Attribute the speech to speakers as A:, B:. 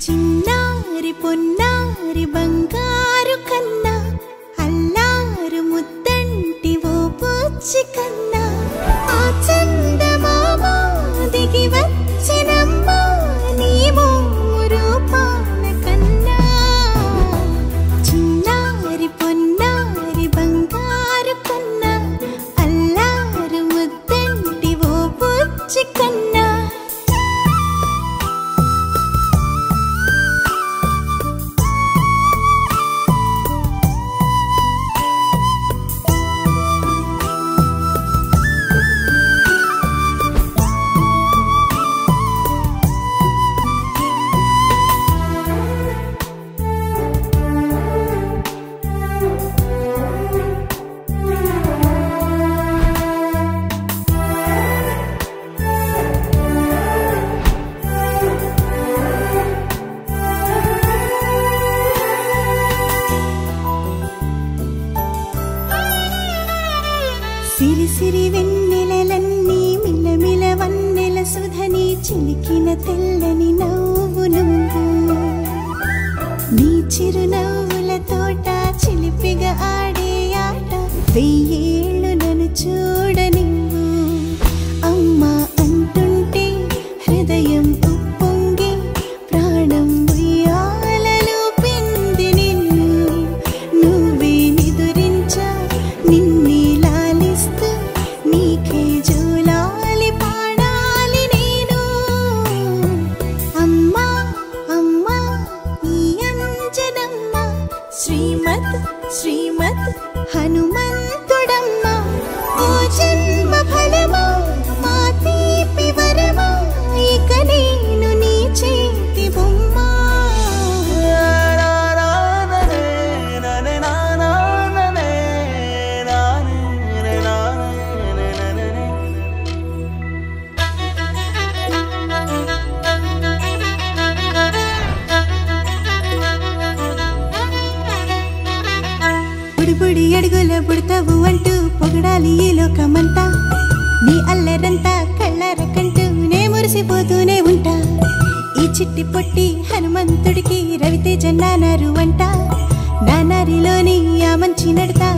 A: చిన్నారి పొన్నారి బంగారు కన్నా అల్లారు ముద్దంటి ఓ పుచ్చి కన్నా ఆ చందమామ దిగి వచ్చినమ్మ నీ రూపాల కన్నా చిన్నారి పొన్నారి బంగారు కన్నా అల్లారు ముద్దంటి ఓ పుచ్చి కన్నా సిరి సిరి వెన్నెలలన్నీ మిలమిల వన్నెల సుధని చిలికిన తెల్లని నవ్వు నువ్వు నీ చిరునవ్వుల తోట చిలిపిగా ఆడే ఆట వెయ్యేళ్ళు నన్ను చూడ నువ్వు అమ్మా అంటుంటే హృదయం ఉప్పొంగి ప్రాణం ఉయ్యాలలో పిండి నిన్ను నువ్వే నిదురించా నిన్నే నీకే జోలాలి పాడాలి నేను అమ్మా అమ్మా ఈ అంజనమ్మ శ్రీమత్ శ్రీమత్ హనుమంతుడమ్మ ఓ జన్మ ఫలమా మా తీపి వరమా ఇక నేను నీ చేతి బొమ్మ బుడి అడుగుల బుడతావు అంటూ పొగడాలి ఈ లోకమంతా నీ అల్లరంతా కళ్ళారకంటూ నే మురిసిపోతూనే ఉంటా ఈ చిట్టి పొట్టి హనుమంతుడికి రవితేజ నానారు అంట నానారిలోని ఆ మంచి నడతా